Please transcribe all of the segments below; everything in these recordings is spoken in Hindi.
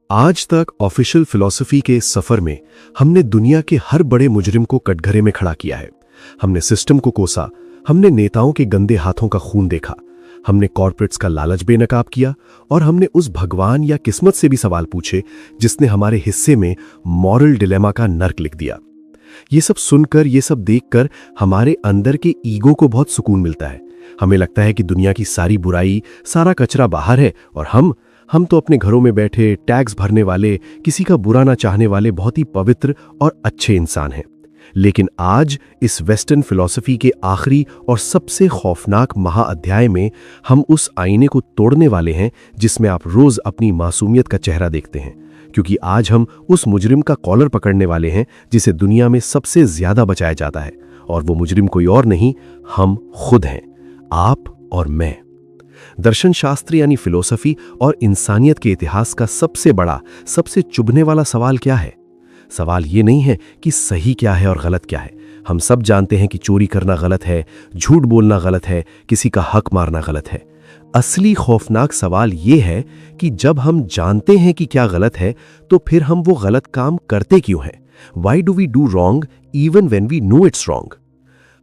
आज तक ऑफिशियल फिलॉसफी के इस सफर में हमने दुनिया के हर बड़े मुजरिम को कटघरे में खड़ा किया है। हमने सिस्टम को कोसा, हमने नेताओं के गंदे हाथों का खून देखा, हमने कॉर्पोरेट्स का लालच बेनकाब किया और हमने उस भगवान या किस्मत से भी सवाल पूछे जिसने हमारे हिस्से में मॉरल डिलेमा का नर्क लिख दिया। ये सब सुनकर, ये सब देखकर हमारे अंदर के ईगो को बहुत सुकून मिलता है। हमें लगता है कि दुनिया की सारी बुराई, सारा कचरा बाहर है और हम तो अपने घरों में बैठे टैक्स भरने वाले, किसी का बुरा ना चाहने वाले बहुत ही पवित्र और अच्छे इंसान हैं। लेकिन आज इस वेस्टर्न फिलॉसफी के आखिरी और सबसे खौफनाक महाअध्याय में हम उस आईने को तोड़ने वाले हैं जिसमें आप रोज अपनी मासूमियत का चेहरा देखते हैं, क्योंकि आज हम उस मुजरिम का कॉलर पकड़ने वाले हैं जिसे दुनिया में सबसे ज्यादा बचाया जाता है। और वो मुजरिम कोई और नहीं, हम खुद हैं, आप और मैं। दर्शन शास्त्र यानी फिलॉसफी और इंसानियत के इतिहास का सबसे बड़ा, सबसे चुभने वाला सवाल क्या है? सवाल ये नहीं है कि सही क्या है और गलत क्या है। हम सब जानते हैं कि चोरी करना गलत है, झूठ बोलना गलत है, किसी का हक मारना गलत है। असली खौफनाक सवाल ये है कि जब हम जानते हैं कि क्या गलत है तो फिर हम वो गलत काम करते क्यों हैं? Why do we do wrong even when we know it's wrong?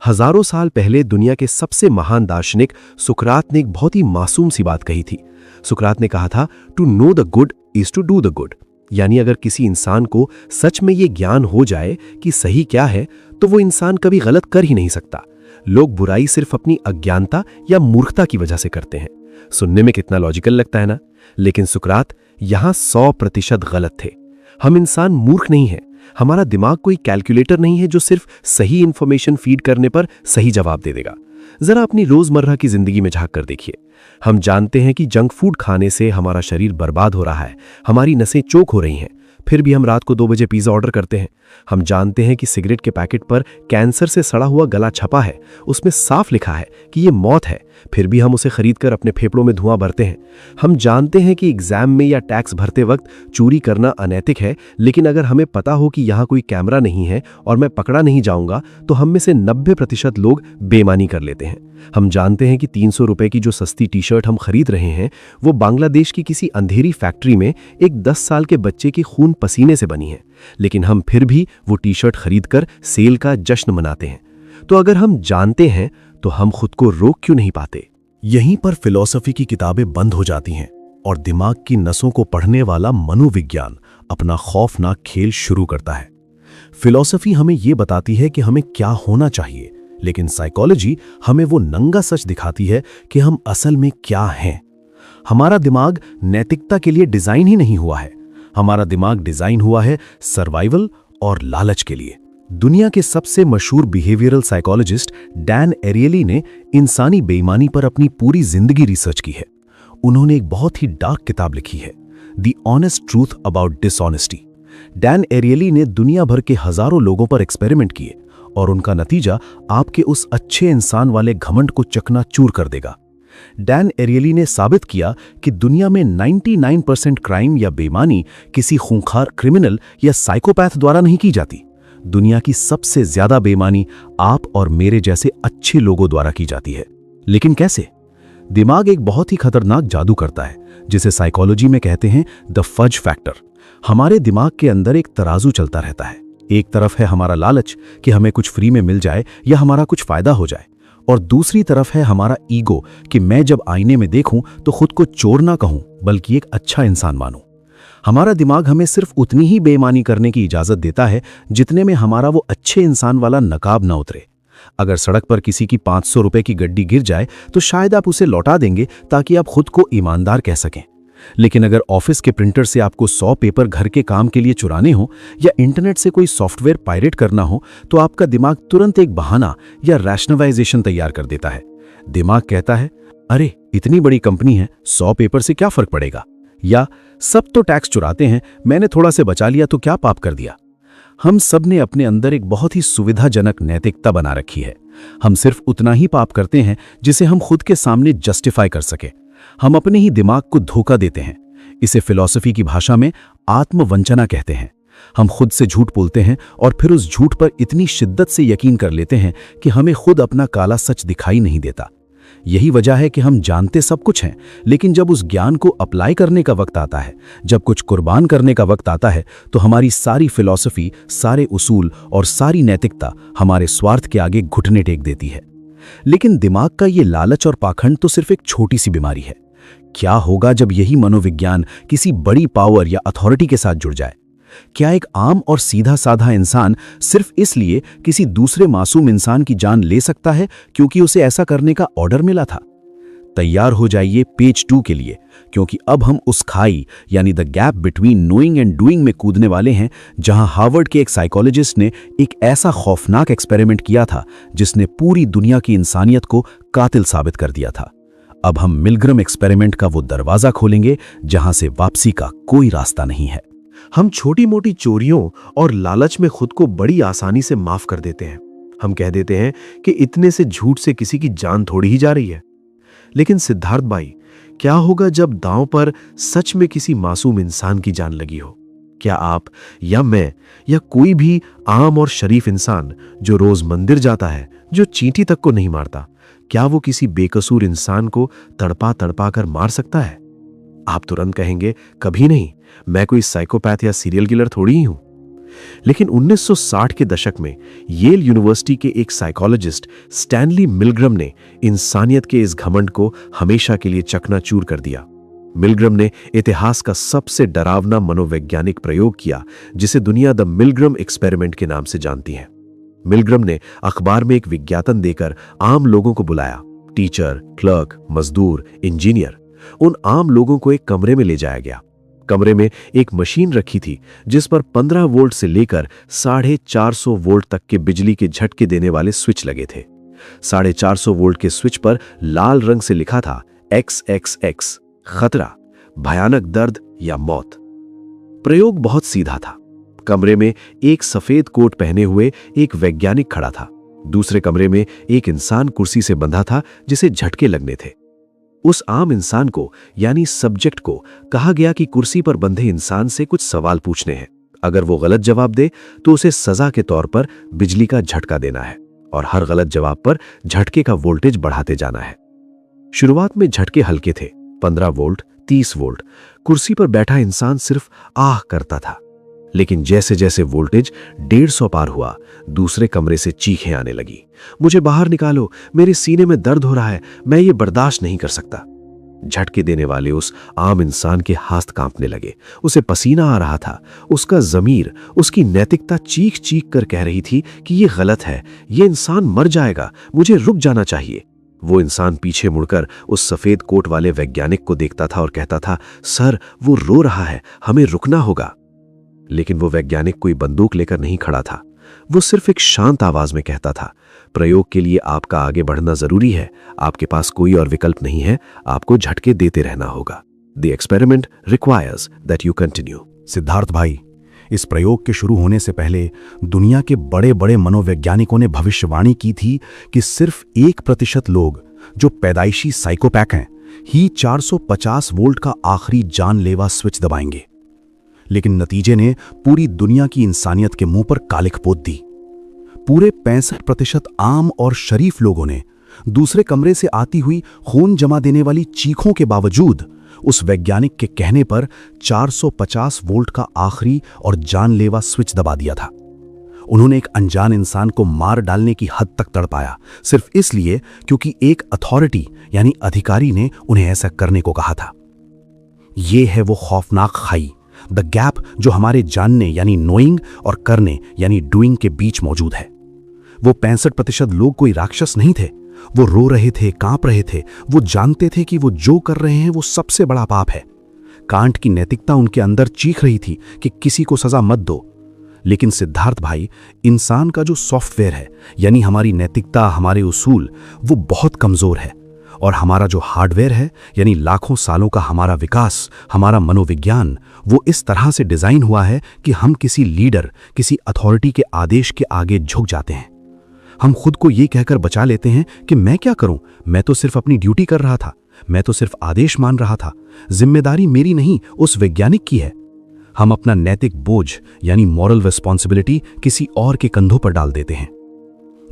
हजारों साल पहले दुनिया के सबसे महान दार्शनिक सुकरात ने एक बहुत ही मासूम सी बात कही थी। सुकरात ने कहा था, to know the good is to do the good. यानी अगर किसी इंसान को सच में ये ज्ञान हो जाए कि सही क्या है तो वो इंसान कभी गलत कर ही नहीं सकता। लोग बुराई सिर्फ अपनी अज्ञानता या मूर्खता की वजह से करते हैं। सुनने में कितना लॉजिकल लगता है ना? लेकिन सुकरात यहां 100% गलत थे। हम इंसान मूर्ख नहीं हैं। हमारा दिमाग कोई कैलकुलेटर नहीं है जो सिर्फ सही इंफॉर्मेशन फीड करने पर सही जवाब दे देगा। जरा अपनी रोजमर्रा की जिंदगी में झांक कर देखिए। हम जानते हैं कि जंक फूड खाने से हमारा शरीर बर्बाद हो रहा है, हमारी नसें चोक हो रही हैं, फिर भी हम रात को 2 बजे पिज्जा ऑर्डर करते हैं। हम जानते हैं कि सिगरेट के पैकेट पर कैंसर से सड़ा हुआ गला छपा है, उसमें साफ लिखा है कि ये मौत है, फिर भी हम उसे खरीदकर अपने फेफड़ों में धुआं भरते हैं। हम जानते हैं कि एग्जाम में या टैक्स भरते वक्त चोरी करना अनैतिक है, लेकिन अगर हमें पता हो कि यहाँ कोई कैमरा नहीं है और मैं पकड़ा नहीं जाऊंगा तो हम में से 90% लोग बेईमानी कर लेते हैं। हम जानते हैं कि 300 रुपए की जो सस्ती टी शर्ट हम खरीद रहे हैं वो बांग्लादेश की किसी अंधेरी फैक्ट्री में एक 10 साल के बच्चे के खून पसीने से बनी है, लेकिन हम फिर भी वो टी शर्ट खरीदकर सेल का जश्न मनाते हैं। तो अगर हम जानते हैं तो हम खुद को रोक क्यों नहीं पाते? यहीं पर फिलॉसफी की किताबें बंद हो जाती हैं और दिमाग की नसों को पढ़ने वाला मनोविज्ञान अपना खौफनाक खेल शुरू करता है। फिलॉसफी हमें यह बताती है कि हमें क्या होना चाहिए, लेकिन साइकोलॉजी हमें वो नंगा सच दिखाती है कि हम असल में क्या हैं। हमारा दिमाग नैतिकता के लिए डिजाइन ही नहीं हुआ है। हमारा दिमाग डिजाइन हुआ है सर्वाइवल और लालच के लिए। दुनिया के सबसे मशहूर बिहेवियरल साइकोलॉजिस्ट डैन एरियली ने इंसानी बेईमानी पर अपनी पूरी जिंदगी रिसर्च की है। उन्होंने एक बहुत ही डार्क किताब लिखी है, the honest truth about dishonesty. Dan aerially ने दुनिया भर के हजारों लोगों पर एक्सपेरिमेंट किए और उनका नतीजा आपके उस अच्छे इंसान वाले घमंड को चकनाचूर कर देगा। डैन एरियली ने साबित किया कि दुनिया में 99% क्राइम या बेईमानी किसी खूंखार क्रिमिनल या साइकोपैथ द्वारा नहीं की जाती। दुनिया की सबसे ज्यादा बेईमानी आप और मेरे जैसे अच्छे लोगों द्वारा की जाती है। लेकिन कैसे? दिमाग एक बहुत ही खतरनाक जादू करता है जिसे साइकोलॉजी में कहते हैं द फज फैक्टर। हमारे दिमाग के अंदर एक तराजू चलता रहता है। एक तरफ है हमारा लालच कि हमें कुछ फ्री में मिल जाए या हमारा कुछ फायदा हो जाए, और दूसरी तरफ है हमारा ईगो कि मैं जब आईने में देखूं तो खुद को चोर ना कहूं बल्कि एक अच्छा इंसान मानूं। हमारा दिमाग हमें सिर्फ उतनी ही बेईमानी करने की इजाजत देता है जितने में हमारा वो अच्छे इंसान वाला नकाब ना उतरे। अगर सड़क पर किसी की 500 रुपए की गड्डी गिर जाए तो शायद आप उसे लौटा देंगे ताकि आप खुद को ईमानदार कह सकें। लेकिन अगर ऑफिस के प्रिंटर से आपको 100 पेपर घर के काम के लिए चुराने हो या इंटरनेट से कोई सॉफ्टवेयर पायरेट करना हो तो आपका दिमाग तुरंत एक बहाना या रैशनलाइजेशन तैयार कर देता है। दिमाग कहता है, अरे इतनी बड़ी कंपनी है, 100 पेपर से क्या फर्क पड़ेगा, या सब तो टैक्स चुराते हैं, मैंने थोड़ा से बचा लिया तो क्या पाप कर दिया। हम सब ने अपने अंदर एक बहुत ही सुविधाजनक नैतिकता बना रखी है। हम सिर्फ उतना ही पाप करते हैं जिसे हम खुद के सामने जस्टिफाई कर सके। हम अपने ही दिमाग को धोखा देते हैं। इसे फिलॉसफी की भाषा में आत्मवंचना कहते हैं। हम खुद से झूठ बोलते हैं और फिर उस झूठ पर इतनी शिद्दत से यकीन कर लेते हैं कि हमें खुद अपना काला सच दिखाई नहीं देता। यही वजह है कि हम जानते सब कुछ हैं, लेकिन जब उस ज्ञान को अप्लाई करने का वक्त आता है, जब कुछ कुर्बान करने का वक्त आता है, तो हमारी सारी फिलॉसफी, सारे उसूल और सारी नैतिकता हमारे स्वार्थ के आगे घुटने टेक देती है। लेकिन दिमाग का ये लालच और पाखंड तो सिर्फ एक छोटी सी बीमारी है। क्या होगा जब यही मनोविज्ञान किसी बड़ी पावर या अथॉरिटी के साथ जुड़ जाए? क्या एक आम और सीधा साधा इंसान सिर्फ इसलिए किसी दूसरे मासूम इंसान की जान ले सकता है क्योंकि उसे ऐसा करने का ऑर्डर मिला था? तैयार हो जाइए पेज 2 के लिए, क्योंकि अब हम उस खाई यानी the gap between knowing and doing में कूदने वाले हैं, जहां हार्वर्ड के एक साइकोलॉजिस्ट ने एक ऐसा खौफनाक एक्सपेरिमेंट किया था जिसने पूरी दुनिया की इंसानियत को कातिल साबित कर दिया था। अब हम मिलग्रम एक्सपेरिमेंट का वो दरवाजा खोलेंगे जहां से वापसी का कोई रास्ता नहीं है। हम छोटी मोटी चोरियों और लालच में खुद को बड़ी आसानी से माफ कर देते हैं। हम कह देते हैं कि इतने से झूठ से किसी की जान थोड़ी ही जा रही है। लेकिन सिद्धार्थ भाई, क्या होगा जब दांव पर सच में किसी मासूम इंसान की जान लगी हो? क्या आप या मैं या कोई भी आम और शरीफ इंसान जो रोज मंदिर जाता है, जो चींटी तक को नहीं मारता, क्या वो किसी बेकसूर इंसान को तड़पा तड़पा कर मार सकता है? आप तुरंत कहेंगे, कभी नहीं, मैं कोई साइकोपैथ या सीरियल किलर थोड़ी ही हूं। लेकिन 1960 के दशक में येल यूनिवर्सिटी के एक साइकोलॉजिस्ट स्टैनली मिलग्रम ने इंसानियत के इस घमंड को हमेशा के लिए चकनाचूर कर दिया। मिलग्रम ने इतिहास का सबसे डरावना मनोवैज्ञानिक प्रयोग किया, जिसे दुनिया द मिलग्रम एक्सपेरिमेंट के नाम से जानती है। मिलग्रम ने अखबार में एक विज्ञापन देकर आम लोगों को बुलाया। टीचर, क्लर्क, मजदूर, इंजीनियर, उन आम लोगों को एक कमरे में ले जाया गया। कमरे में एक मशीन रखी थी जिस पर 15 वोल्ट से लेकर 450 वोल्ट तक के बिजली के झटके देने वाले स्विच लगे थे। 450 वोल्ट के स्विच पर लाल रंग से लिखा था XXX, खतरा, भयानक दर्द या मौत। प्रयोग बहुत सीधा था। कमरे में एक सफेद कोट पहने हुए एक वैज्ञानिक खड़ा था। दूसरे कमरे में एक इंसान कुर्सी से बंधा था जिसे झटके लगने थे। उस आम इंसान को यानी सब्जेक्ट को कहा गया कि कुर्सी पर बंधे इंसान से कुछ सवाल पूछने हैं। अगर वो गलत जवाब दे तो उसे सजा के तौर पर बिजली का झटका देना है और हर गलत जवाब पर झटके का वोल्टेज बढ़ाते जाना है। शुरुआत में झटके हल्के थे, 15 वोल्ट, 30 वोल्ट। कुर्सी पर बैठा इंसान सिर्फ आह करता था। लेकिन जैसे जैसे वोल्टेज 150 पार हुआ, दूसरे कमरे से चीखें आने लगी, मुझे बाहर निकालो, मेरे सीने में दर्द हो रहा है, मैं ये बर्दाश्त नहीं कर सकता। झटके देने वाले उस आम इंसान के हाथ कांपने लगे, उसे पसीना आ रहा था। उसका ज़मीर, उसकी नैतिकता चीख चीख कर कह रही थी कि ये गलत है, ये इंसान मर जाएगा, मुझे रुक जाना चाहिए। वो इंसान पीछे मुड़कर उस सफेद कोट वाले वैज्ञानिक को देखता था और कहता था, सर, वो रो रहा है, हमें रुकना होगा। लेकिन वो वैज्ञानिक कोई बंदूक लेकर नहीं खड़ा था। वो सिर्फ एक शांत आवाज में कहता था, प्रयोग के लिए आपका आगे बढ़ना जरूरी है, आपके पास कोई और विकल्प नहीं है, आपको झटके देते रहना होगा। The experiment requires that you continue. Siddharth भाई, इस प्रयोग के शुरू होने से पहले दुनिया के बड़े बड़े मनोवैज्ञानिकों ने भविष्यवाणी की थी कि सिर्फ 1% लोग जो पैदाइशी साइकोपैथ हैं ही 450 वोल्ट का आखिरी जानलेवा स्विच दबाएंगे। लेकिन नतीजे ने पूरी दुनिया की इंसानियत के मुंह पर कालिख पोत दी। पूरे 65% आम और शरीफ लोगों ने दूसरे कमरे से आती हुई खून जमा देने वाली चीखों के बावजूद उस वैज्ञानिक के कहने पर 450 वोल्ट का आखिरी और जानलेवा स्विच दबा दिया था। उन्होंने एक अनजान इंसान को मार डालने की हद तक तड़पाया, सिर्फ इसलिए क्योंकि एक अथॉरिटी यानी अधिकारी ने उन्हें ऐसा करने को कहा था। यह है वो खौफनाक खाई, द गैप, जो हमारे जानने यानी नोइंग और करने यानी डूइंग के बीच मौजूद है। वो 65% लोग कोई राक्षस नहीं थे। वो रो रहे थे, कांप रहे थे। वो जानते थे कि वो जो कर रहे हैं वो सबसे बड़ा पाप है। कांट की नैतिकता उनके अंदर चीख रही थी कि किसी को सजा मत दो। लेकिन सिद्धार्थ भाई, इंसान का जो सॉफ्टवेयर है यानी हमारी नैतिकता, हमारे उसूल, वो बहुत कमजोर है। और हमारा जो हार्डवेयर है यानी लाखों सालों का हमारा विकास, हमारा मनोविज्ञान, वो इस तरह से डिजाइन हुआ है कि हम किसी लीडर, किसी अथॉरिटी के आदेश के आगे झुक जाते हैं। हम खुद को ये कहकर बचा लेते हैं कि मैं क्या करूं, मैं तो सिर्फ अपनी ड्यूटी कर रहा था, मैं तो सिर्फ आदेश मान रहा था, जिम्मेदारी मेरी नहीं, उस वैज्ञानिक की है। हम अपना नैतिक बोझ यानी मॉरल रिस्पॉन्सिबिलिटी किसी और के कंधों पर डाल देते हैं।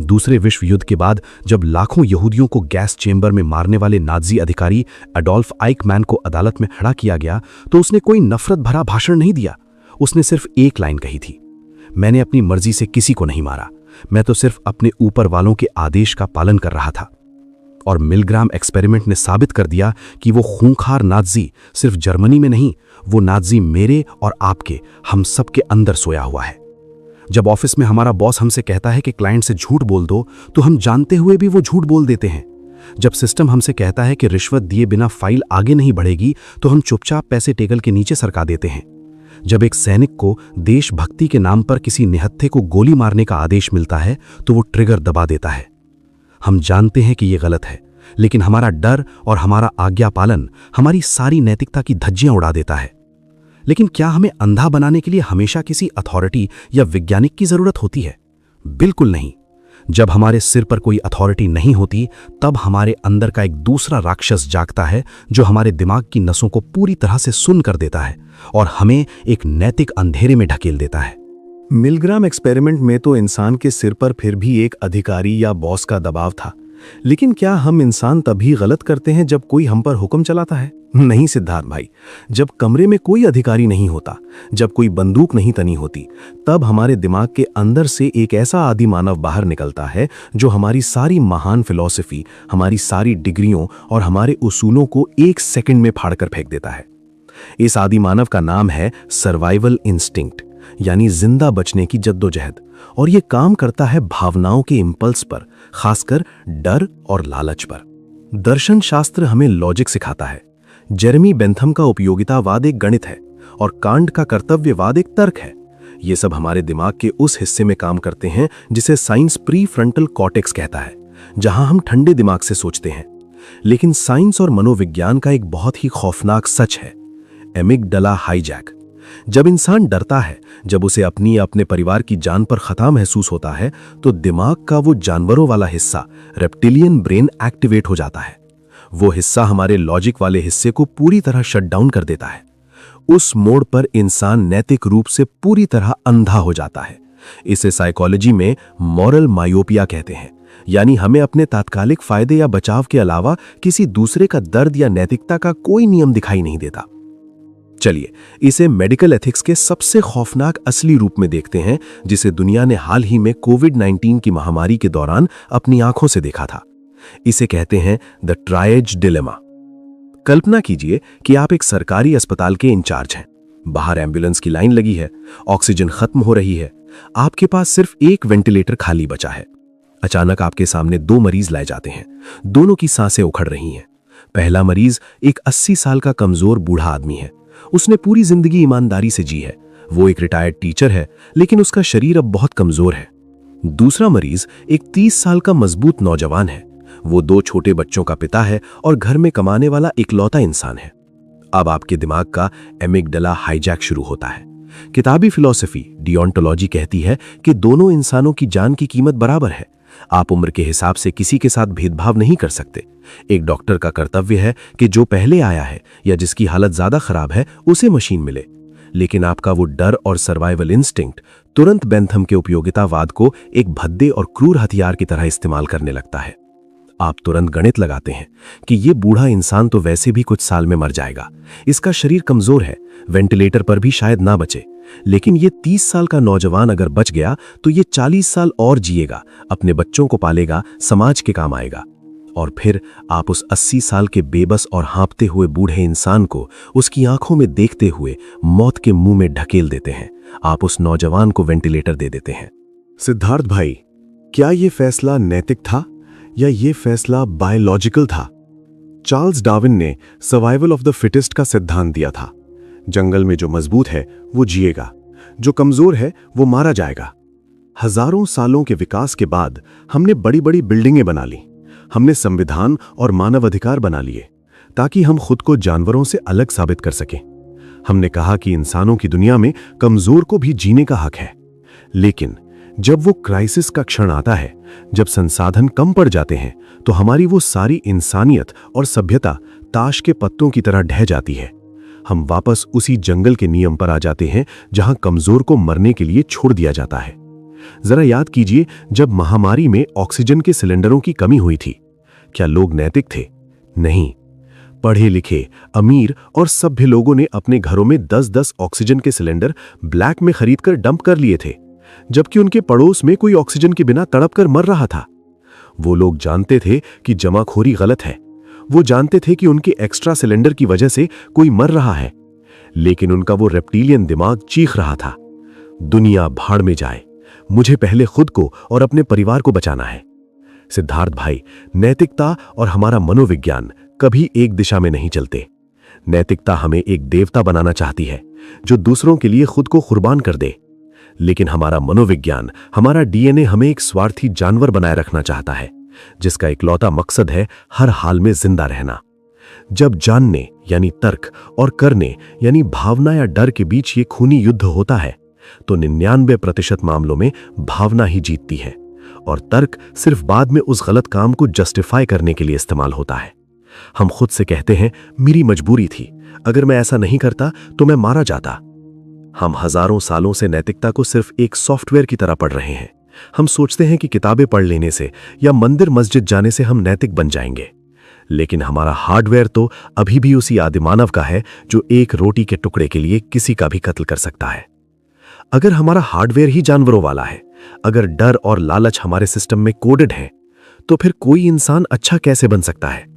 दूसरे विश्व युद्ध के बाद जब लाखों यहूदियों को गैस चेंबर में मारने वाले नाजी अधिकारी एडोल्फ आइकमैन को अदालत में खड़ा किया गया तो उसने कोई नफरत भरा भाषण नहीं दिया। उसने सिर्फ एक लाइन कही थी, मैंने अपनी मर्जी से किसी को नहीं मारा, मैं तो सिर्फ अपने ऊपर वालों के आदेश का पालन कर रहा था। और मिलग्राम एक्सपेरिमेंट ने साबित कर दिया कि वो खूंखार नाजी सिर्फ जर्मनी में नहीं, वो नाजी मेरे और आपके, हम सबके अंदर सोया हुआ है। जब ऑफिस में हमारा बॉस हमसे कहता है कि क्लाइंट से झूठ बोल दो, तो हम जानते हुए भी वो झूठ बोल देते हैं। जब सिस्टम हमसे कहता है कि रिश्वत दिए बिना फाइल आगे नहीं बढ़ेगी, तो हम चुपचाप पैसे टेबल के नीचे सरका देते हैं। जब एक सैनिक को देशभक्ति के नाम पर किसी निहत्थे को गोली मारने का आदेश मिलता है, तो वो ट्रिगर दबा देता है। हम जानते हैं कि ये गलत है, लेकिन हमारा डर और हमारा आज्ञा पालन हमारी सारी नैतिकता की धज्जियां उड़ा देता है। लेकिन क्या हमें अंधा बनाने के लिए हमेशा किसी अथॉरिटी या वैज्ञानिक की जरूरत होती है? बिल्कुल नहीं। जब हमारे सिर पर कोई अथॉरिटी नहीं होती, तब हमारे अंदर का एक दूसरा राक्षस जागता है जो हमारे दिमाग की नसों को पूरी तरह से सुन कर देता है और हमें एक नैतिक अंधेरे में ढकेल देता है। मिलग्राम एक्सपेरिमेंट में तो इंसान के सिर पर फिर भी एक अधिकारी या बॉस का दबाव था, लेकिन क्या हम इंसान तभी गलत करते हैं जब कोई हम पर हुक्म चलाता है? नहीं सिद्धार्थ भाई, जब कमरे में कोई अधिकारी नहीं होता, जब कोई बंदूक नहीं तनी होती, तब हमारे दिमाग के अंदर से एक ऐसा आदि मानव बाहर निकलता है जो हमारी सारी महान फिलॉसफी, हमारी सारी डिग्रियों और हमारे उसूलों को एक सेकंड में फाड़कर फेंक देता है। इस आदि मानव का नाम है सर्वाइवल इंस्टिंक्ट, यानी जिंदा बचने की जद्दोजहद। और यह काम करता है भावनाओं के इंपल्स पर, खासकर डर और लालच पर। दर्शन शास्त्र हमें लॉजिक सिखाता है। जेरेमी बेंथम का उपयोगितावाद एक गणित है और कांट का कर्तव्यवाद एक तर्क है। ये सब हमारे दिमाग के उस हिस्से में काम करते हैं जिसे साइंस प्री फ्रंटल कॉर्टेक्स कहता है, जहां हम ठंडे दिमाग से सोचते हैं। लेकिन साइंस और मनोविज्ञान का एक बहुत ही खौफनाक सच है, एमिगडाला हाईजैक। जब इंसान डरता है, जब उसे अपनी या अपने परिवार की जान पर खतरा महसूस होता है, तो दिमाग का वो जानवरों वाला हिस्सा, रेप्टिलियन ब्रेन, एक्टिवेट हो जाता है। वो हिस्सा हमारे लॉजिक वाले हिस्से को पूरी तरह शट डाउन कर देता है। उस मोड़ पर इंसान नैतिक रूप से पूरी तरह अंधा हो जाता है। इसे साइकोलॉजी में मॉरल मायोपिया कहते हैं, यानी हमें अपने तात्कालिक फायदे या बचाव के अलावा किसी दूसरे का दर्द या नैतिकता का कोई नियम दिखाई नहीं देता। चलिए इसे मेडिकल एथिक्स के सबसे खौफनाक असली रूप में देखते हैं, जिसे दुनिया ने हाल ही में कोविड-19 की महामारी के दौरान अपनी आंखों से देखा था। इसे कहते हैं द ट्रायज डिलेमा। कल्पना कीजिए कि आप एक सरकारी अस्पताल के इंचार्ज हैं। बाहर एम्बुलेंस की लाइन लगी है, ऑक्सीजन खत्म हो रही है, आपके पास सिर्फ एक वेंटिलेटर खाली बचा है। अचानक आपके सामने 2 मरीज लाए जाते हैं। दोनों की सांसें उखड़ रही हैं। पहला मरीज एक 80 साल का कमजोर बूढ़ा आदमी है। उसने पूरी जिंदगी ईमानदारी से जी है। वो एक रिटायर्ड टीचर है, लेकिन उसका शरीर अब बहुत कमजोर है। दूसरा मरीज एक 30 साल का मजबूत नौजवान है। वो 2 छोटे बच्चों का पिता है और घर में कमाने वाला इकलौता इंसान है। अब आपके दिमाग का एमिगडाला हाईजैक शुरू होता है। किताबी फिलॉसफी डिओंटोलॉजी कहती है कि दोनों इंसानों की जान की कीमत बराबर है। आप उम्र के हिसाब से किसी के साथ भेदभाव नहीं कर सकते। एक डॉक्टर का कर्तव्य है कि जो पहले आया है या जिसकी हालत ज्यादा खराब है उसे मशीन मिले। लेकिन आपका वो डर और सर्वाइवल इंस्टिंक्ट तुरंत बेंथम के उपयोगितावाद को एक भद्दे और क्रूर हथियार की तरह इस्तेमाल करने लगता है। आप तुरंत गणित लगाते हैं कि ये बूढ़ा इंसान तो वैसे भी कुछ साल में मर जाएगा, इसका शरीर कमजोर है, वेंटिलेटर पर भी शायद ना बचे। लेकिन ये 30 साल का नौजवान अगर बच गया तो ये 40 साल और जिएगा, अपने बच्चों को पालेगा, समाज के काम आएगा। और फिर आप उस 80 साल के बेबस और हाँपते हुए बूढ़े इंसान को उसकी आंखों में देखते हुए मौत के मुंह में ढकेल देते हैं। आप उस नौजवान को वेंटिलेटर दे देते हैं। सिद्धार्थ भाई, क्या ये फैसला नैतिक था या ये फैसला बायोलॉजिकल था? चार्ल्स डार्विन ने सर्वाइवल ऑफ द फिटेस्ट का सिद्धांत दिया था। जंगल में जो मजबूत है वो जिएगा, जो कमजोर है वो मारा जाएगा। हजारों सालों के विकास के बाद हमने बड़ी बड़ी बिल्डिंगें बना ली, हमने संविधान और मानव अधिकार बना लिए ताकि हम खुद को जानवरों से अलग साबित कर सकें। हमने कहा कि इंसानों की दुनिया में कमजोर को भी जीने का हक है। लेकिन जब वो क्राइसिस का क्षण आता है, जब संसाधन कम पड़ जाते हैं, तो हमारी वो सारी इंसानियत और सभ्यता ताश के पत्तों की तरह ढह जाती है। हम वापस उसी जंगल के नियम पर आ जाते हैं जहां कमजोर को मरने के लिए छोड़ दिया जाता है। जरा याद कीजिए, जब महामारी में ऑक्सीजन के सिलेंडरों की कमी हुई थी, क्या लोग नैतिक थे? नहीं। पढ़े लिखे, अमीर और सभ्य लोगों ने अपने घरों में 10-10 ऑक्सीजन के सिलेंडर ब्लैक में खरीदकर डंप कर लिए थे, जबकि उनके पड़ोस में कोई ऑक्सीजन के बिना तड़प कर मर रहा था। वो लोग जानते थे कि जमाखोरी गलत है, वो जानते थे कि उनके एक्स्ट्रा सिलेंडर की वजह से कोई मर रहा है, लेकिन उनका वो रेप्टिलियन दिमाग चीख रहा था, दुनिया भाड़ में जाए, मुझे पहले खुद को और अपने परिवार को बचाना है। सिद्धार्थ भाई, नैतिकता और हमारा मनोविज्ञान कभी एक दिशा में नहीं चलते। नैतिकता हमें एक देवता बनाना चाहती है जो दूसरों के लिए खुद को कुर्बान कर दे, लेकिन हमारा मनोविज्ञान, हमारा डीएनए हमें एक स्वार्थी जानवर बनाए रखना चाहता है, जिसका इकलौता मकसद है हर हाल में जिंदा रहना। जब जानने यानी तर्क और करने यानी भावना या डर के बीच ये खूनी युद्ध होता है, तो 99% मामलों में भावना ही जीतती है और तर्क सिर्फ बाद में उस गलत काम को जस्टिफाई करने के लिए इस्तेमाल होता है। हम खुद से कहते हैं, मेरी मजबूरी थी, अगर मैं ऐसा नहीं करता तो मैं मारा जाता। हम हजारों सालों से नैतिकता को सिर्फ एक सॉफ्टवेयर की तरह पढ़ रहे हैं। हम सोचते हैं कि किताबें पढ़ लेने से या मंदिर मस्जिद जाने से हम नैतिक बन जाएंगे, लेकिन हमारा हार्डवेयर तो अभी भी उसी आदिमानव का है जो एक रोटी के टुकड़े के लिए किसी का भी कत्ल कर सकता है। अगर हमारा हार्डवेयर ही जानवरों वाला है, अगर डर और लालच हमारे सिस्टम में कोडेड है, तो फिर कोई इंसान अच्छा कैसे बन सकता है?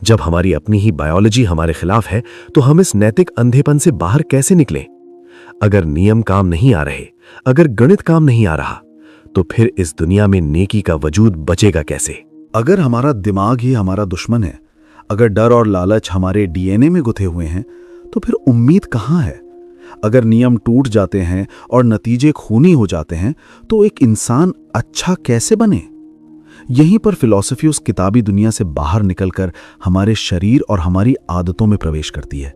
जब हमारी अपनी ही बायोलॉजी हमारे खिलाफ है, तो हम इस नैतिक अंधेपन से बाहर कैसे निकलें? अगर नियम काम नहीं आ रहे, अगर गणित काम नहीं आ रहा, तो फिर इस दुनिया में नेकी का वजूद बचेगा कैसे? अगर हमारा दिमाग ही हमारा दुश्मन है, अगर डर और लालच हमारे डीएनए में गुथे हुए हैं, तो फिर उम्मीद कहाँ है? अगर नियम टूट जाते हैं और नतीजे खूनी हो जाते हैं, तो एक इंसान अच्छा कैसे बने? यहीं पर फिलॉसफी उस किताबी दुनिया से बाहर निकलकर हमारे शरीर और हमारी आदतों में प्रवेश करती है।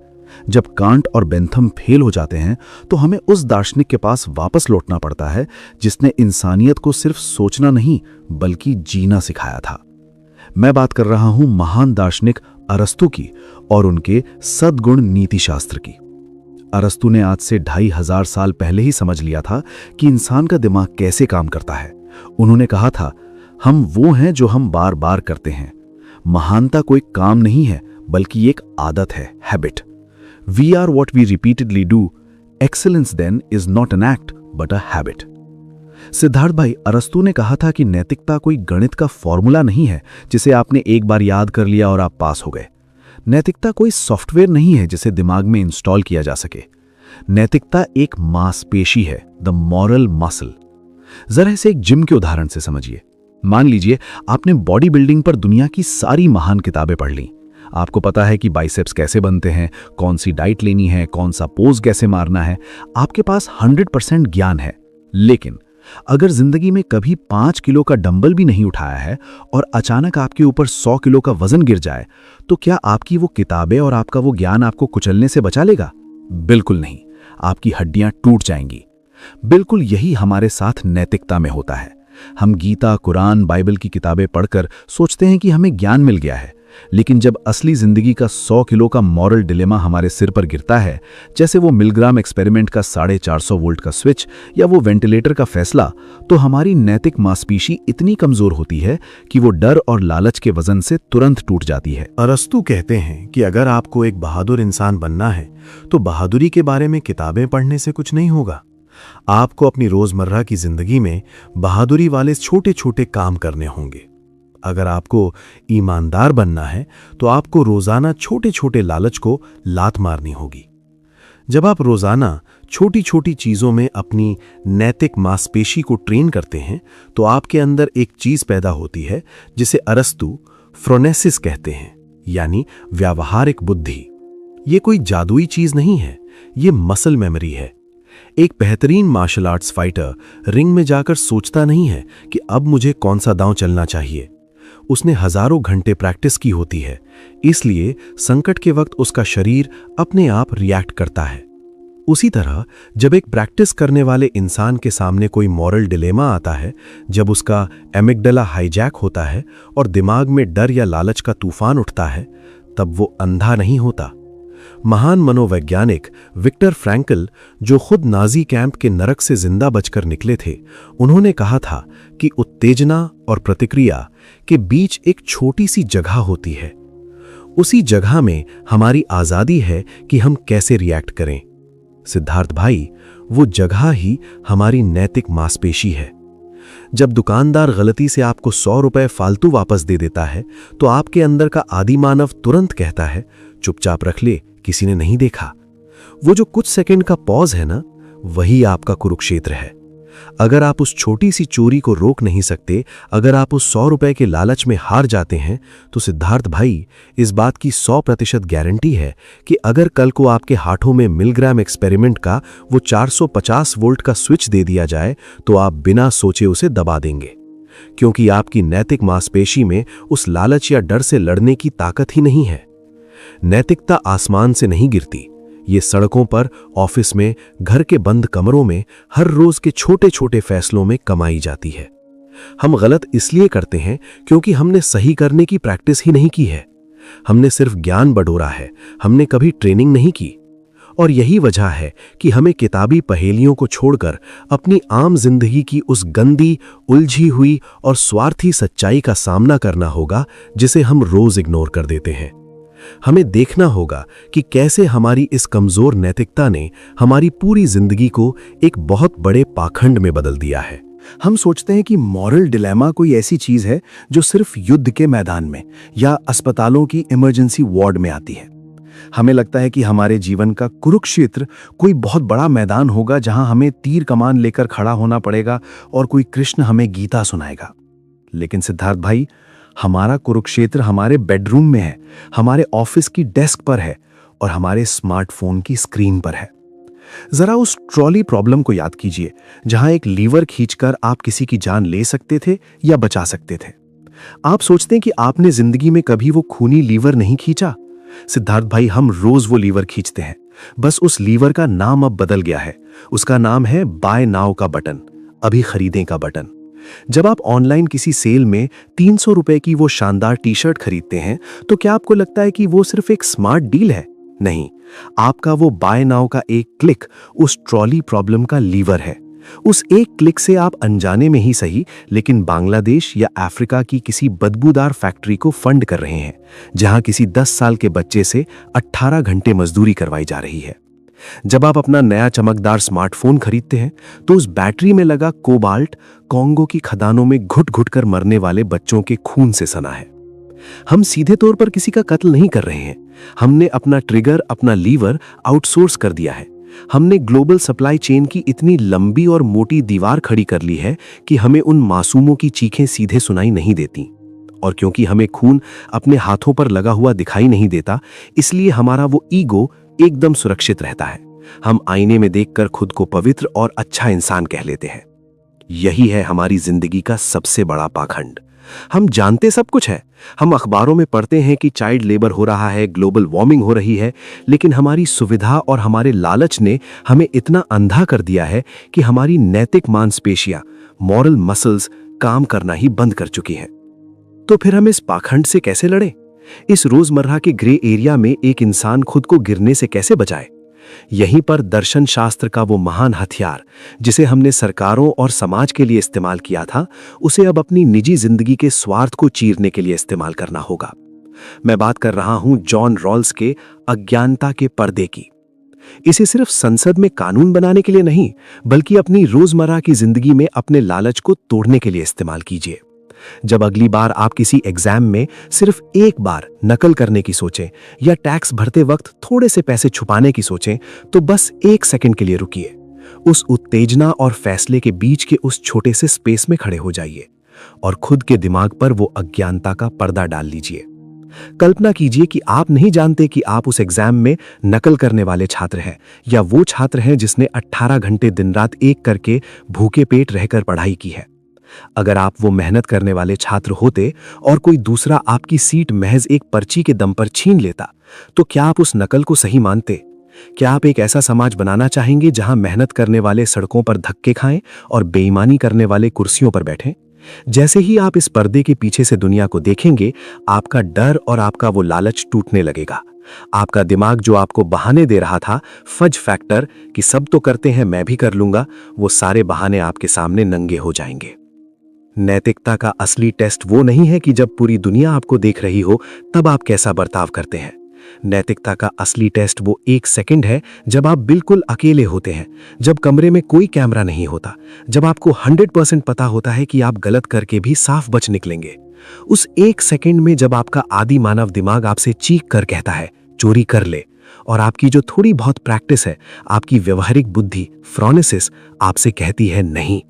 जब कांट और बेंथम फेल हो जाते हैं, तो हमें उस दार्शनिक के पास वापस लौटना पड़ता है जिसने इंसानियत को सिर्फ सोचना नहीं बल्कि जीना सिखाया था। मैं बात कर रहा हूं महान दार्शनिक अरस्तु की और उनके सद्गुण नीति शास्त्र की। अरस्तु ने आज से 2500 साल पहले ही समझ लिया था कि इंसान का दिमाग कैसे काम करता है। उन्होंने कहा था, हम वो हैं जो हम बार बार करते हैं। महानता कोई काम नहीं है बल्कि एक आदत है, habit. We are what we repeatedly do. Excellence then is not an act but a habit. Siddharth भाई, अरस्तु ने कहा था कि नैतिकता कोई गणित का फॉर्मूला नहीं है जिसे आपने एक बार याद कर लिया और आप पास हो गए। नैतिकता कोई सॉफ्टवेयर नहीं है जिसे दिमाग में इंस्टॉल किया जा सके। नैतिकता एक मांसपेशी है, द मॉरल मसल। जरा इसे एक जिम के उदाहरण से समझिए। मान लीजिए आपने बॉडी बिल्डिंग पर दुनिया की सारी महान किताबें पढ़ ली। आपको पता है कि बाइसेप्स कैसे बनते हैं, कौन सी डाइट लेनी है, कौन सा पोज कैसे मारना है। आपके पास 100% ज्ञान है। लेकिन अगर जिंदगी में कभी 5 किलो का डंबल भी नहीं उठाया है और अचानक आपके ऊपर 100 किलो का वजन गिर जाए, तो क्या आपकी वो किताबें और आपका वो ज्ञान आपको कुचलने से बचा लेगा? बिल्कुल नहीं। आपकी हड्डियां टूट जाएंगी। बिल्कुल यही हमारे साथ नैतिकता में होता है। हम गीता, कुरान, बाइबल की किताबें पढ़कर सोचते हैं कि हमें ज्ञान मिल गया है, लेकिन जब असली जिंदगी का 100 किलो का मॉरल डिलेमा हमारे सिर पर गिरता है, जैसे वो मिलग्राम एक्सपेरिमेंट का 450 वोल्ट का स्विच या वो वेंटिलेटर का फैसला, तो हमारी नैतिक मांसपेशी इतनी कमजोर होती है कि वो डर और लालच के वजन से तुरंत टूट जाती है। अरस्तु कहते हैं कि अगर आपको एक बहादुर इंसान बनना है, तो बहादुरी के बारे में किताबें पढ़ने से कुछ नहीं होगा। आपको अपनी रोजमर्रा की जिंदगी में बहादुरी वाले छोटे छोटे काम करने होंगे। अगर आपको ईमानदार बनना है, तो आपको रोजाना छोटे छोटे लालच को लात मारनी होगी। जब आप रोजाना छोटी छोटी चीजों में अपनी नैतिक मांसपेशी को ट्रेन करते हैं, तो आपके अंदर एक चीज पैदा होती है जिसे अरस्तु फ्रोनेसिस कहते हैं, यानी व्यावहारिक बुद्धि। ये कोई जादुई चीज नहीं है, ये मसल मेमोरी है। एक बेहतरीन मार्शल आर्ट्स फाइटर रिंग में जाकर सोचता नहीं है कि अब मुझे कौन सा दांव चलना चाहिए। उसने हजारों घंटे प्रैक्टिस की होती है, इसलिए संकट के वक्त उसका शरीर अपने आप रिएक्ट करता है। उसी तरह जब एक प्रैक्टिस करने वाले इंसान के सामने कोई मॉरल डिलेमा आता है, जब उसका एमिगडाला हाईजैक होता है और दिमाग में डर या लालच का तूफान उठता है, तब वो अंधा नहीं होता, महान मनोवैज्ञानिक विक्टर फ्रैंकल, जो खुद नाजी कैंप के नरक से जिंदा बचकर निकले थे, उन्होंने कहा था कि उत्तेजना और प्रतिक्रिया के बीच एक छोटी सी जगह होती है। उसी जगह में हमारी आज़ादी है कि हम कैसे रिएक्ट करें। सिद्धार्थ भाई, वो जगह ही हमारी नैतिक मांसपेशी है। जब दुकानदार गलती से आपको 100 रुपए फालतू वापस दे देता है, तो आपके अंदर का आदि मानव तुरंत कहता है, चुपचाप रख ले, किसी ने नहीं देखा। वो जो कुछ सेकंड का पॉज है ना, वही आपका कुरुक्षेत्र है। अगर आप उस छोटी सी चोरी को रोक नहीं सकते, अगर आप उस 100 रुपए के लालच में हार जाते हैं, तो सिद्धार्थ भाई, इस बात की 100% गारंटी है कि अगर कल को आपके हाथों में मिलग्राम एक्सपेरिमेंट का वो 450 वोल्ट का स्विच दे दिया जाए, तो आप बिना सोचे उसे दबा देंगे, क्योंकि आपकी नैतिक मांसपेशी में उस लालच या डर से लड़ने की ताकत ही नहीं है। नैतिकता आसमान से नहीं गिरती, ये सड़कों पर, ऑफिस में, घर के बंद कमरों में, हर रोज के छोटे छोटे फैसलों में कमाई जाती है। हम गलत इसलिए करते हैं क्योंकि हमने सही करने की प्रैक्टिस ही नहीं की है। हमने सिर्फ ज्ञान बटोरा है, हमने कभी ट्रेनिंग नहीं की। और यही वजह है कि हमें किताबी पहेलियों को छोड़कर अपनी आम जिंदगी की उस गंदी, उलझी हुई और स्वार्थी सच्चाई का सामना करना होगा जिसे हम रोज इग्नोर कर देते हैं। हमें देखना होगा कि कैसे हमारी इस कमजोर नैतिकता ने हमारी पूरी जिंदगी को एक बहुत बड़े पाखंड में बदल दिया है। हम सोचते हैं कि मॉरल डिलेमा कोई ऐसी चीज है जो सिर्फ युद्ध के मैदान में या अस्पतालों की इमरजेंसी वार्ड में आती है। हमें लगता है कि हमारे जीवन का कुरुक्षेत्र कोई बहुत बड़ा मैदान होगा जहां हमें तीर कमान लेकर खड़ा होना पड़ेगा और कोई कृष्ण हमें गीता सुनाएगा। लेकिन सिद्धार्थ भाई, हमारा कुरुक्षेत्र हमारे बेडरूम में है, हमारे ऑफिस की डेस्क पर है और हमारे स्मार्टफोन की स्क्रीन पर है। जरा उस ट्रॉली प्रॉब्लम को याद कीजिए, जहां एक लीवर खींचकर आप किसी की जान ले सकते थे या बचा सकते थे। आप सोचते हैं कि आपने जिंदगी में कभी वो खूनी लीवर नहीं खींचा? सिद्धार्थ भाई, हम रोज वो लीवर खींचते हैं, बस उस लीवर का नाम अब बदल गया है। उसका नाम है बाय नाउ का बटन, अभी खरीदें का बटन। जब आप ऑनलाइन किसी सेल में 300 रुपए की वो शानदार टी शर्ट खरीदते हैं, तो क्या आपको लगता है कि वो सिर्फ एक स्मार्ट डील है? नहीं, आपका वो बाय नाउ का एक क्लिक उस ट्रॉली प्रॉब्लम का लीवर है। उस एक क्लिक से आप अनजाने में ही सही, लेकिन बांग्लादेश या अफ्रीका की किसी बदबूदार फैक्ट्री को फंड कर रहे हैं, जहां किसी 10 साल के बच्चे से 18 घंटे मजदूरी करवाई जा रही है। जब आप अपना नया चमकदार स्मार्टफोन खरीदते हैं, तो उस बैटरी में लगा कोबाल्ट कॉन्गो की खदानों में घुट घुट कर मरने वाले बच्चों के खून से सना है। हम सीधे तौर पर किसी का कत्ल नहीं कर रहे हैं, हमने अपना ट्रिगर, अपना लीवर आउटसोर्स कर दिया है। हमने ग्लोबल सप्लाई चेन की इतनी लंबी और मोटी दीवार खड़ी कर ली है कि हमें उन मासूमों की चीखें सीधे सुनाई नहीं देती। और क्योंकि हमें खून अपने हाथों पर लगा हुआ दिखाई नहीं देता, इसलिए हमारा वो ईगो एकदम सुरक्षित रहता है। हम आईने में देखकर खुद को पवित्र और अच्छा इंसान कह लेते हैं। यही है हमारी जिंदगी का सबसे बड़ा पाखंड। हम जानते सब कुछ है, हम अखबारों में पढ़ते हैं कि चाइल्ड लेबर हो रहा है, ग्लोबल वार्मिंग हो रही है, लेकिन हमारी सुविधा और हमारे लालच ने हमें इतना अंधा कर दिया है कि हमारी नैतिक मांसपेशियां, मॉरल मसल्स काम करना ही बंद कर चुकी हैं। तो फिर हम इस पाखंड से कैसे लड़ें? इस रोजमर्रा के ग्रे एरिया में एक इंसान खुद को गिरने से कैसे बचाए? यहीं पर दर्शन शास्त्र का वो महान हथियार, जिसे हमने सरकारों और समाज के लिए इस्तेमाल किया था, उसे अब अपनी निजी जिंदगी के स्वार्थ को चीरने के लिए इस्तेमाल करना होगा। मैं बात कर रहा हूं जॉन रॉल्स के अज्ञानता के पर्दे की। इसे सिर्फ संसद में कानून बनाने के लिए नहीं, बल्कि अपनी रोजमर्रा की जिंदगी में अपने लालच को तोड़ने के लिए इस्तेमाल कीजिए। जब अगली बार आप किसी एग्जाम में सिर्फ एक बार नकल करने की सोचें या टैक्स भरते वक्त थोड़े से पैसे छुपाने की सोचें, तो बस 1 सेकंड के लिए रुकिए। उस उत्तेजना और फैसले के बीच के उस छोटे से स्पेस में खड़े हो जाइए और खुद के दिमाग पर वो अज्ञानता का पर्दा डाल लीजिए। कल्पना कीजिए कि आप नहीं जानते कि आप उस एग्जाम में नकल करने वाले छात्र हैं, या वो छात्र हैं जिसने 18 घंटे दिन रात एक करके भूखे पेट रहकर पढ़ाई की है। अगर आप वो मेहनत करने वाले छात्र होते और कोई दूसरा आपकी सीट महज एक पर्ची के दम पर छीन लेता, तो क्या आप उस नकल को सही मानते? क्या आप एक ऐसा समाज बनाना चाहेंगे जहां मेहनत करने वाले सड़कों पर धक्के खाएं और बेईमानी करने वाले कुर्सियों पर बैठें? जैसे ही आप इस पर्दे के पीछे से दुनिया को देखेंगे, आपका डर और आपका वो लालच टूटने लगेगा। आपका दिमाग जो आपको बहाने दे रहा था, फज फैक्टर कि सब तो करते हैं मैं भी कर लूंगा, वो सारे बहाने आपके सामने नंगे हो जाएंगे। नैतिकता का असली टेस्ट वो नहीं है कि जब पूरी दुनिया आपको देख रही हो तब आप कैसा बर्ताव करते हैं। नैतिकता का असली टेस्ट वो 1 सेकंड है जब आप बिल्कुल अकेले होते हैं, जब कमरे में कोई कैमरा नहीं होता, जब आपको 100% पता होता है कि आप गलत करके भी साफ बच निकलेंगे। उस 1 सेकंड में जब आपका आदि मानव दिमाग आपसे चीख कर कहता है चोरी कर ले, और आपकी जो थोड़ी बहुत प्रैक्टिस है, आपकी व्यवहारिक बुद्धि फ्रोनेसिस आपसे कहती है नहीं।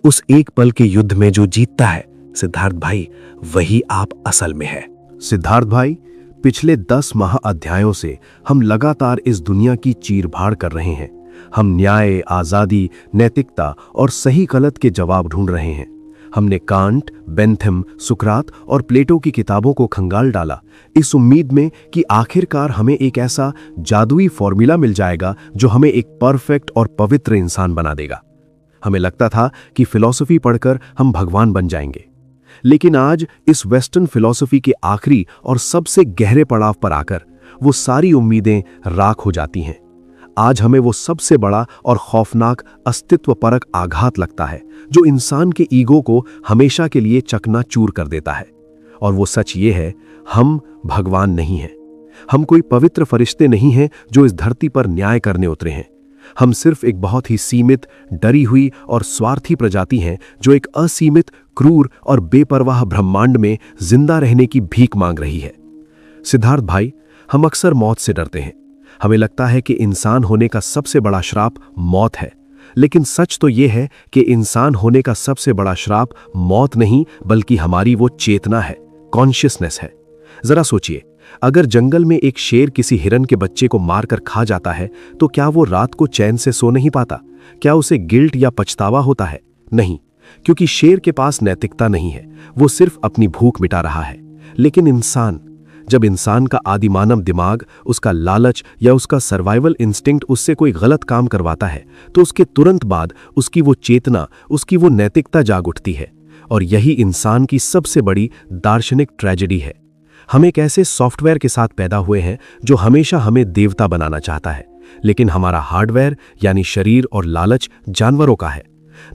उस एक पल के युद्ध में जो जीतता है सिद्धार्थ भाई, वही आप असल में है। सिद्धार्थ भाई, पिछले 10 महाअध्यायों से हम लगातार इस दुनिया की चीरफाड़ कर रहे हैं। हम न्याय, आजादी, नैतिकता और सही गलत के जवाब ढूंढ रहे हैं। हमने कांट, बेंथम, सुकरात और प्लेटो की किताबों को खंगाल डाला, इस उम्मीद में कि आखिरकार हमें एक ऐसा जादुई फॉर्मूला मिल जाएगा जो हमें एक परफेक्ट और पवित्र इंसान बना देगा। हमें लगता था कि फिलॉसफी पढ़कर हम भगवान बन जाएंगे। लेकिन आज इस वेस्टर्न फिलॉसफी के आखिरी और सबसे गहरे पड़ाव पर आकर वो सारी उम्मीदें राख हो जाती हैं। आज हमें वो सबसे बड़ा और खौफनाक अस्तित्वपरक आघात लगता है जो इंसान के ईगो को हमेशा के लिए चकनाचूर कर देता है। और वो सच ये है, हम भगवान नहीं हैं। हम कोई पवित्र फरिश्ते नहीं हैं जो इस धरती पर न्याय करने उतरे हैं। हम सिर्फ एक बहुत ही सीमित, डरी हुई और स्वार्थी प्रजाति हैं जो एक असीमित, क्रूर और बेपरवाह ब्रह्मांड में जिंदा रहने की भीख मांग रही है। सिद्धार्थ भाई, हम अक्सर मौत से डरते हैं। हमें लगता है कि इंसान होने का सबसे बड़ा श्राप मौत है। लेकिन सच तो यह है कि इंसान होने का सबसे बड़ा श्राप मौत नहीं बल्कि हमारी वो चेतना है, कॉन्शियसनेस है। जरा सोचिए, अगर जंगल में एक शेर किसी हिरन के बच्चे को मारकर खा जाता है तो क्या वो रात को चैन से सो नहीं पाता? क्या उसे गिल्ट या पछतावा होता है? नहीं, क्योंकि शेर के पास नैतिकता नहीं है, वो सिर्फ अपनी भूख मिटा रहा है। लेकिन इंसान, जब इंसान का आदिमानव दिमाग, उसका लालच या उसका सर्वाइवल इंस्टिंक्ट उससे कोई गलत काम करवाता है तो उसके तुरंत बाद उसकी वो चेतना, उसकी वो नैतिकता जाग उठती है। और यही इंसान की सबसे बड़ी दार्शनिक ट्रेजेडी है। हम एक ऐसे सॉफ्टवेयर के साथ पैदा हुए हैं जो हमेशा हमें देवता बनाना चाहता है, लेकिन हमारा हार्डवेयर यानी शरीर और लालच जानवरों का है।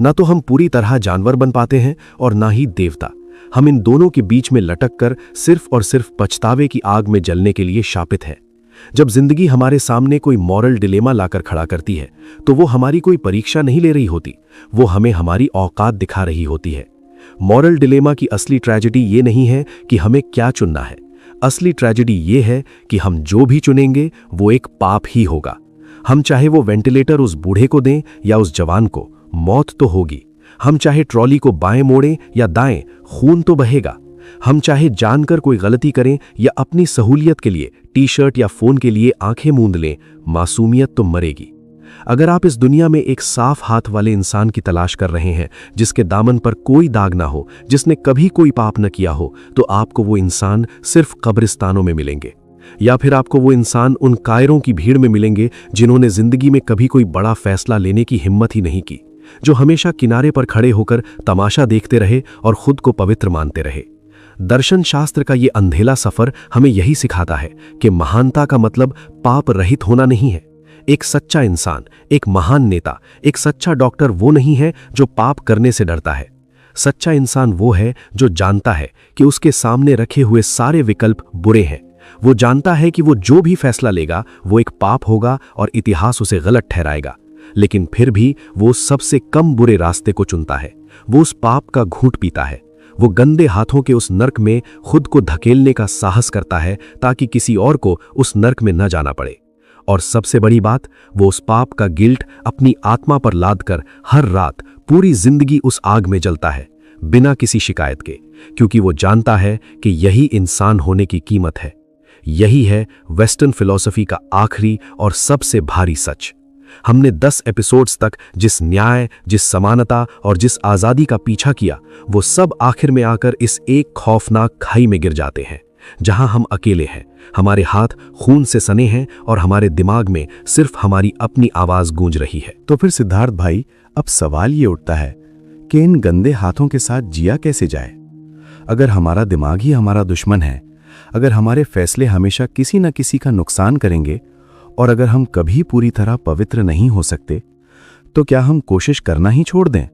ना तो हम पूरी तरह जानवर बन पाते हैं और ना ही देवता। हम इन दोनों के बीच में लटक कर सिर्फ और सिर्फ पछतावे की आग में जलने के लिए शापित है। जब जिंदगी हमारे सामने कोई मॉरल डिलेमा लाकर खड़ा करती है तो वो हमारी कोई परीक्षा नहीं ले रही होती, वो हमें हमारी औकात दिखा रही होती है। मॉरल डिलेमा की असली ट्रेजेडी ये नहीं है कि हमें क्या चुनना है। असली ट्रेजेडी ये है कि हम जो भी चुनेंगे वो एक पाप ही होगा। हम चाहे वो वेंटिलेटर उस बूढ़े को दें या उस जवान को, मौत तो होगी। हम चाहे ट्रॉली को बाएं मोड़ें या दाएं, खून तो बहेगा। हम चाहे जानकर कोई गलती करें या अपनी सहूलियत के लिए टी-शर्ट या फोन के लिए आंखें मूंद लें, मासूमियत तो मरेगी। अगर आप इस दुनिया में एक साफ हाथ वाले इंसान की तलाश कर रहे हैं, जिसके दामन पर कोई दाग ना हो, जिसने कभी कोई पाप न किया हो, तो आपको वो इंसान सिर्फ कब्रिस्तानों में मिलेंगे। या फिर आपको वो इंसान उन कायरों की भीड़ में मिलेंगे जिन्होंने जिंदगी में कभी कोई बड़ा फैसला लेने की हिम्मत ही नहीं की, जो हमेशा किनारे पर खड़े होकर तमाशा देखते रहे और खुद को पवित्र मानते रहे। दर्शन शास्त्र का ये अंधेला सफर हमें यही सिखाता है कि महानता का मतलब पाप रहित होना नहीं है। एक सच्चा इंसान, एक महान नेता, एक सच्चा डॉक्टर वो नहीं है जो पाप करने से डरता है। सच्चा इंसान वो है जो जानता है कि उसके सामने रखे हुए सारे विकल्प बुरे हैं। वो जानता है कि वो जो भी फैसला लेगा वो एक पाप होगा और इतिहास उसे गलत ठहराएगा, लेकिन फिर भी वो सबसे कम बुरे रास्ते को चुनता है। वो उस पाप का घूंट पीता है। वो गंदे हाथों के उस नर्क में खुद को धकेलने का साहस करता है ताकि किसी और को उस नर्क में न जाना पड़े। और सबसे बड़ी बात, वो उस पाप का गिल्ट अपनी आत्मा पर लादकर हर रात पूरी जिंदगी उस आग में जलता है, बिना किसी शिकायत के, क्योंकि वो जानता है कि यही इंसान होने की कीमत है। यही है वेस्टर्न फिलॉसफी का आखिरी और सबसे भारी सच। हमने 10 एपिसोड्स तक जिस न्याय, जिस समानता और जिस आजादी का पीछा किया, वो सब आखिर में आकर इस एक खौफनाक खाई में गिर जाते हैं, जहां हम अकेले हैं, हमारे हाथ खून से सने हैं और हमारे दिमाग में सिर्फ हमारी अपनी आवाज गूंज रही है। तो फिर सिद्धार्थ भाई, अब सवाल ये उठता है कि इन गंदे हाथों के साथ जिया कैसे जाए? अगर हमारा दिमाग ही हमारा दुश्मन है, अगर हमारे फैसले हमेशा किसी न किसी का नुकसान करेंगे और अगर हम कभी पूरी तरह पवित्र नहीं हो सकते, तो क्या हम कोशिश करना ही छोड़ दें?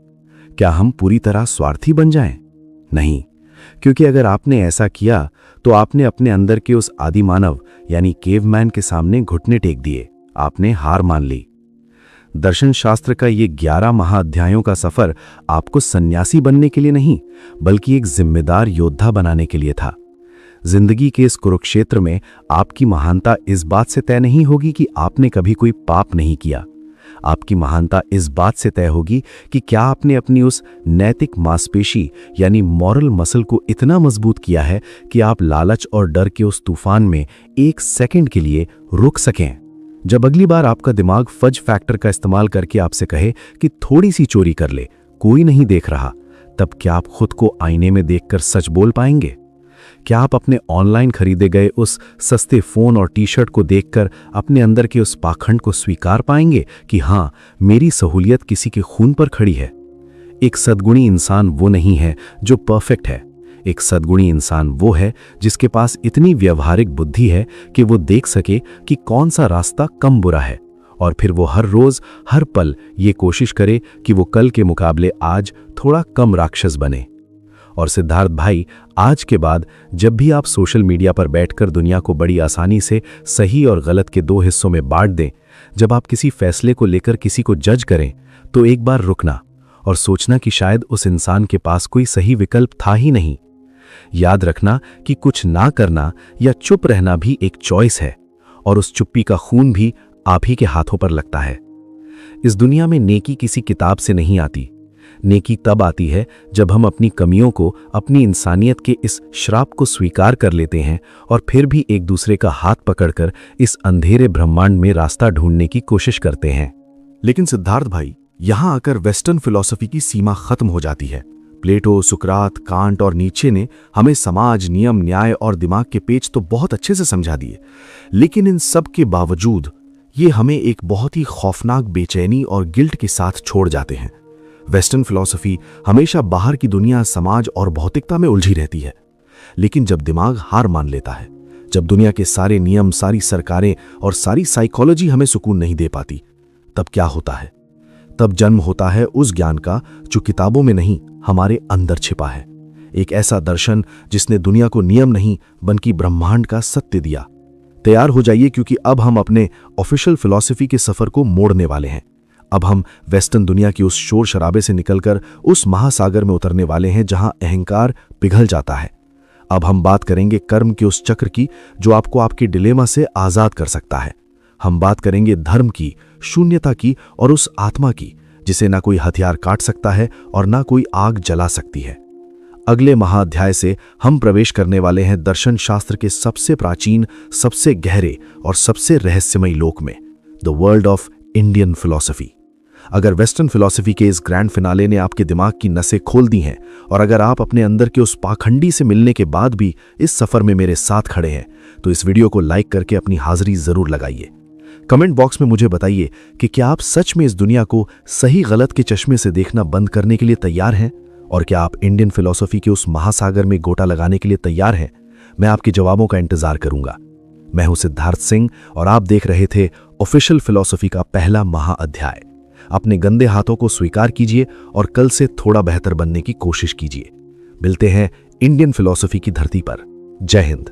क्या हम पूरी तरह स्वार्थी बन जाएं? नहीं, क्योंकि अगर आपने ऐसा किया तो आपने अपने अंदर के उस आदि मानव यानी केवमैन के सामने घुटने टेक दिए, आपने हार मान ली। दर्शन शास्त्र का ये 11 महाअध्यायों का सफर आपको सन्यासी बनने के लिए नहीं, बल्कि एक जिम्मेदार योद्धा बनाने के लिए था। जिंदगी के इस कुरुक्षेत्र में आपकी महानता इस बात से तय नहीं होगी कि आपने कभी कोई पाप नहीं किया। आपकी महानता इस बात से तय होगी कि क्या आपने अपनी उस नैतिक मांसपेशी यानी मॉरल मसल को इतना मजबूत किया है कि आप लालच और डर के उस तूफान में एक सेकंड के लिए रुक सकें। जब अगली बार आपका दिमाग फज फैक्टर का इस्तेमाल करके आपसे कहे कि थोड़ी सी चोरी कर ले, कोई नहीं देख रहा, तब क्या आप खुद को आईने में देखकर सच बोल पाएंगे? क्या आप अपने ऑनलाइन खरीदे गए उस सस्ते फोन और टी शर्ट को देखकर अपने अंदर के उस पाखंड को स्वीकार पाएंगे कि हां, मेरी सहूलियत किसी के खून पर खड़ी है? एक सद्गुणी इंसान वो नहीं है जो परफेक्ट है। एक सद्गुणी इंसान वो है जिसके पास इतनी व्यवहारिक बुद्धि है कि वो देख सके कि कौन सा रास्ता कम बुरा है, और फिर वो हर रोज हर पल ये कोशिश करे कि वो कल के मुकाबले आज थोड़ा कम राक्षस बने। और सिद्धार्थ भाई, आज के बाद जब भी आप सोशल मीडिया पर बैठकर दुनिया को बड़ी आसानी से सही और गलत के 2 हिस्सों में बांट दें, जब आप किसी फैसले को लेकर किसी को जज करें, तो एक बार रुकना और सोचना कि शायद उस इंसान के पास कोई सही विकल्प था ही नहीं। याद रखना कि कुछ ना करना या चुप रहना भी एक चॉइस है, और उस चुप्पी का खून भी आप ही के हाथों पर लगता है। इस दुनिया में नेकी किसी किताब से नहीं आती। नेकी तब आती है जब हम अपनी कमियों को, अपनी इंसानियत के इस श्राप को स्वीकार कर लेते हैं और फिर भी एक दूसरे का हाथ पकड़कर इस अंधेरे ब्रह्मांड में रास्ता ढूंढने की कोशिश करते हैं। लेकिन सिद्धार्थ भाई, यहां आकर वेस्टर्न फिलॉसफी की सीमा खत्म हो जाती है। प्लेटो, सुकरात, कांट और नीचे ने हमें समाज, नियम, न्याय और दिमाग के पेच तो बहुत अच्छे से समझा दिए, लेकिन इन सब के बावजूद ये हमें एक बहुत ही खौफनाक बेचैनी और गिल्ट के साथ छोड़ जाते हैं। वेस्टर्न फिलॉसफी हमेशा बाहर की दुनिया, समाज और भौतिकता में उलझी रहती है, लेकिन जब दिमाग हार मान लेता है, जब दुनिया के सारे नियम, सारी सरकारें और सारी साइकोलॉजी हमें सुकून नहीं दे पाती, तब क्या होता है? तब जन्म होता है उस ज्ञान का जो किताबों में नहीं, हमारे अंदर छिपा है। एक ऐसा दर्शन जिसने दुनिया को नियम नहीं बल्कि ब्रह्मांड का सत्य दिया। तैयार हो जाइए, क्योंकि अब हम अपने ऑफिशियल फिलॉसफी के सफर को मोड़ने वाले हैं। अब हम वेस्टर्न दुनिया की उस शोर शराबे से निकलकर उस महासागर में उतरने वाले हैं जहां अहंकार पिघल जाता है। अब हम बात करेंगे कर्म के उस चक्र की जो आपको आपके डिलेमा से आजाद कर सकता है। हम बात करेंगे धर्म की, शून्यता की और उस आत्मा की जिसे ना कोई हथियार काट सकता है और ना कोई आग जला सकती है। अगले महाअध्याय से हम प्रवेश करने वाले हैं दर्शन शास्त्र के सबसे प्राचीन, सबसे गहरे और सबसे रहस्यमयी लोक में, the world of Indian philosophy. अगर वेस्टर्न फिलॉसफी के इस ग्रैंड फिनाले ने आपके दिमाग की नसें खोल दी हैं, और अगर आप अपने अंदर के उस पाखंडी से मिलने के बाद भी इस सफर में मेरे साथ खड़े हैं, तो इस वीडियो को लाइक करके अपनी हाजिरी जरूर लगाइए। कमेंट बॉक्स में मुझे बताइए कि क्या आप सच में इस दुनिया को सही गलत के चश्मे से देखना बंद करने के लिए तैयार हैं, और क्या आप इंडियन फिलॉसफी के उस महासागर में गोता लगाने के लिए तैयार हैं? मैं आपके जवाबों का इंतजार करूंगा। मैं हूं सिद्धार्थ सिंह और आप देख रहे थे ऑफिशियल फिलॉसफी का पहला महाअध्याय। अपने गंदे हाथों को स्वीकार कीजिए और कल से थोड़ा बेहतर बनने की कोशिश कीजिए। मिलते हैं इंडियन फिलॉसफी की धरती पर। जय हिंद।